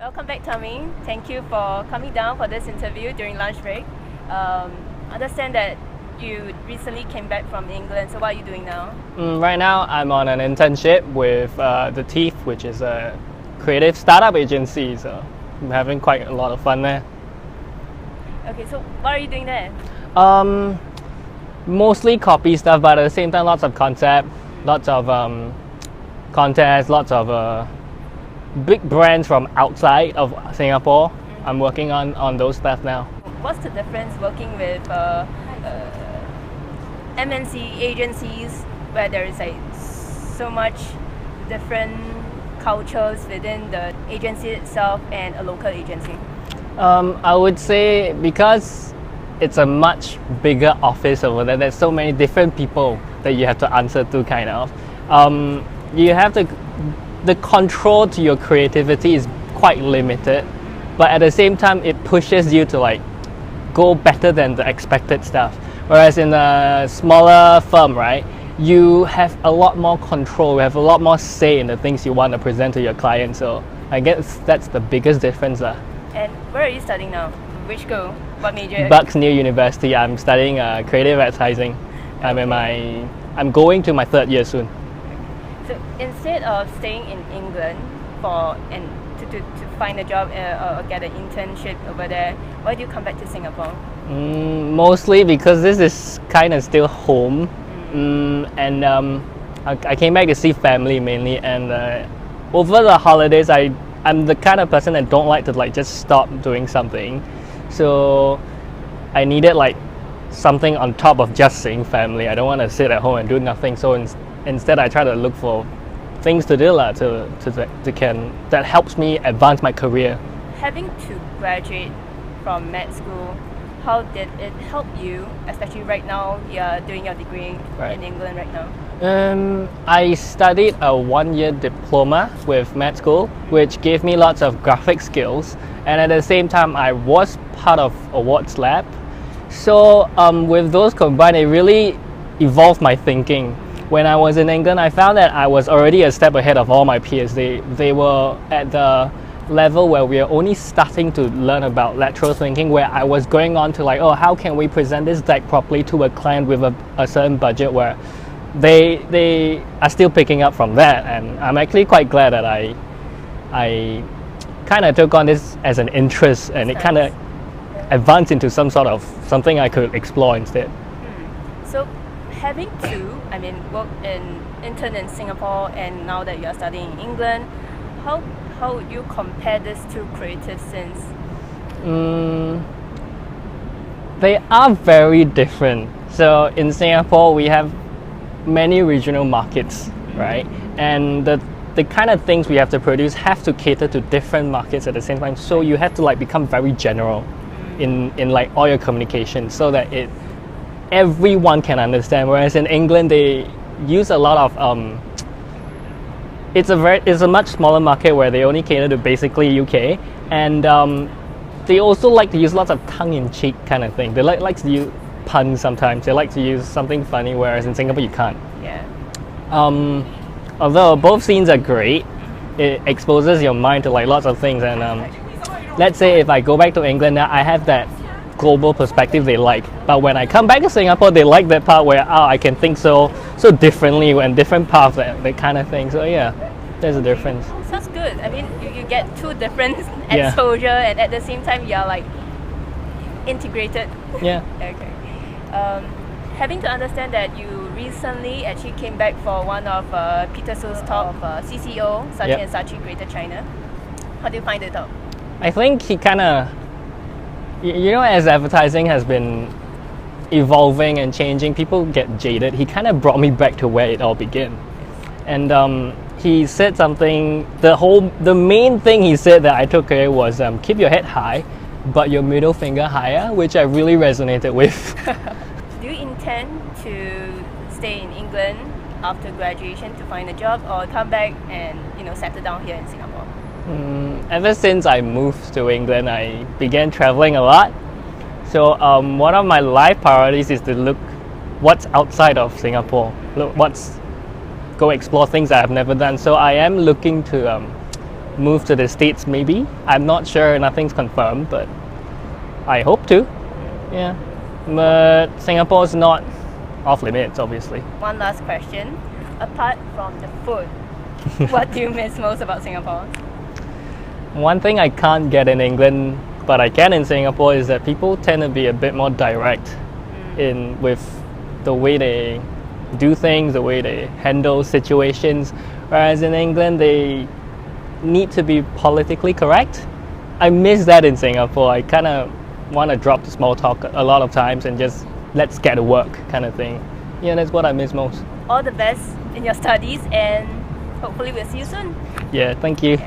Welcome back, Tommy. Thank you for coming down for this interview during lunch break. Understand that you recently came back from England, so what are you doing now? Right now, I'm on an internship with The Thief, which is a creative startup agency, so I'm having quite a lot of fun there. Okay, so what are you doing there? Mostly copy stuff, but at the same time, lots of concept, lots of contests, lots of big brands from outside of Singapore. I'm working on those stuff now. What's the difference working with MNC agencies where there is so much different cultures within the agency itself and a local agency? I would say because it's a much bigger office over there, there's so many different people that you have to answer to, kind of. You have the control to your creativity is quite limited, but at the same time it pushes you to go better than the expected stuff. Whereas in a smaller firm, right, you have a lot more control, you have a lot more say in the things you want to present to your client. So I guess that's the biggest difference. And where are you studying now? Which school? What major? Bucks New University. I'm studying creative advertising. I'm going to my third year soon. So instead of staying in England to find a job or get an internship over there, why do you come back to Singapore? Mostly because this is kind of still home, and I came back to see family mainly. And over the holidays, I'm the kind of person that don't like to just stop doing something, so I needed something on top of just seeing family. I don't want to sit at home and do nothing. So instead, I try to look for things to do that helps me advance my career. Having to graduate from med school, how did it help you, especially right now you're doing your degree in England right now? I studied a 1-year diploma with med school, which gave me lots of graphic skills, and at the same time I was part of awards lab. So with those combined, it really evolved my thinking. When I was in England, I found that I was already a step ahead of all my peers. They were at the level where we are only starting to learn about lateral thinking, where I was going on to how can we present this deck properly to a client with a certain budget, where they are still picking up from that. And I'm actually quite glad that I kind of took on this as an interest, and it kind of advanced into something I could explore instead. So having to, work intern in Singapore, and now that you are studying in England, how would you compare these two creative scenes? They are very different. So in Singapore, we have many regional markets, right? And the kind of things we have to produce have to cater to different markets at the same time. So you have to become very general in all your communication, so that everyone can understand. Whereas in England, they use a lot of it's a much smaller market where they only cater to basically UK, and they also like to use lots of tongue-in-cheek kind of thing. They like to use puns sometimes. They like to use something funny, whereas in Singapore you can't. Yeah. Although both scenes are great, it exposes your mind to lots of things. And let's say if I go back to England now, I have that global perspective they like, but when I come back to Singapore, they like that part where I can think so differently and different paths, that kind of thing. So yeah, there's a difference. Sounds good. You get two different exposure, and at the same time you're integrated. Yeah. Okay. Having to understand that you recently actually came back for one of Peter Su's talk, CCO, Saatchi and Saatchi Greater China. How do you find it out? I think he kind of, as advertising has been evolving and changing, people get jaded. He kind of brought me back to where it all began. And he said something, the main thing he said that I took away was keep your head high, but your middle finger higher, which I really resonated with. Do you intend to stay in England after graduation to find a job, or come back and settle down here in Singapore? Ever since I moved to England, I began traveling a lot. So one of my life priorities is to look what's outside of Singapore. Go explore things I have never done. So I am looking to move to the States maybe. I'm not sure, nothing's confirmed, but I hope to. Yeah. But Singapore's not off limits, obviously. One last question. Apart from the food, what do you miss most about Singapore? One thing I can't get in England, but I can in Singapore, is that people tend to be a bit more direct with the way they do things, the way they handle situations. Whereas in England, they need to be politically correct. I miss that in Singapore. I kind of want to drop the small talk a lot of times and just let's get to work kind of thing. Yeah, that's what I miss most. All the best in your studies, and hopefully we'll see you soon. Yeah, thank you.